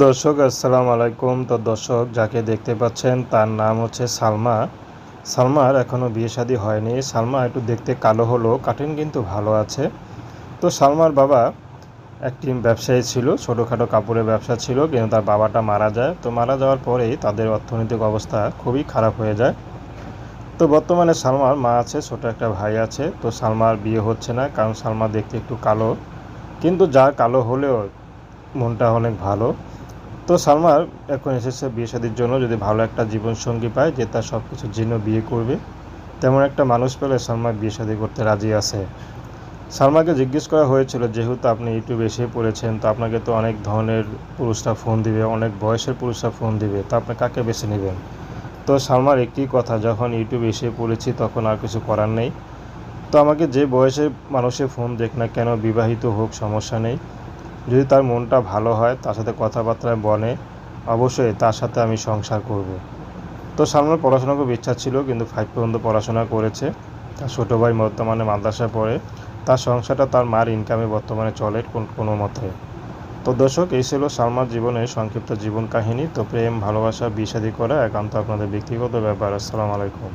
দর্শক আসসালামু আলাইকুম। তো দর্শক যাকে দেখতে পাচ্ছেন তার নাম হচ্ছে সালমা। সালমার এখনও বিয়ে শাদী হয়নি। সালমা একটু দেখতে কালো হলেও কাটিং কিন্তু ভালো আছে। তো সালমার বাবা একটি ব্যবসায়ী ছিল, ছোটোখাটো কাপড়ের ব্যবসা ছিল, কিন্তু তার বাবাটা মারা যায়। তো মারা যাওয়ার পরেই তাদের অর্থনৈতিক অবস্থা খুবই খারাপ হয়ে যায়। তো বর্তমানে সালমার মা আছে, ছোটো একটা ভাই আছে। তো সালমার বিয়ে হচ্ছে না, কারণ সালমা দেখতে একটু কালো, কিন্তু যা কালো হলেও মনটা অনেক ভালো। তো সালমার এখন এসেছে বিয়ে শাদির জন্য, যদি ভালো একটা জীবনসঙ্গী পায় যে তার সব কিছুর জন্য বিয়ে করবে, তেমন একটা মানুষ পেলে সালমা বিয়ে শাদী করতে রাজি আছে। সালমাকে জিজ্ঞেস করা হয়েছিল, যেহেতু আপনি ইউটিউবে এসে পড়েছেন, তো আপনাকে তো অনেক ধরনের পুরুষরা ফোন দিবে, অনেক বয়সের পুরুষরা ফোন দিবে, তো আপনি কাকে বেছে নেবেন? তো সালমার একটি কথা, যখন ইউটিউবে এসে পড়েছি তখন আর কিছু করার নেই। তো আমাকে যে বয়সের মানুষে ফোন দেখ না কেন, বিবাহিত হোক সমস্যা নেই, যদি তার মনটা ভালো হয়, তার সাথে কথাবার্তায় বনে, অবশ্যই তার সাথে আমি সংসার করব। তো সালমার পড়াশোনা খুব ইচ্ছা ছিল, কিন্তু 5 পর্যন্ত পড়াশোনা করেছে। তার ছোটো ভাই বর্তমানে মাদ্রাসায় পড়ে। তার সংসারটা তার মার ইনকামে বর্তমানে চলে কোনো মতে। তো দর্শক, এই ছিল সালমার জীবনের সংক্ষিপ্ত জীবন কাহিনী। তো প্রেম, ভালোবাসা, বিয়ে শাদী করা একান্ত আপনাদের ব্যক্তিগত ব্যাপার। আসসালামু আলাইকুম।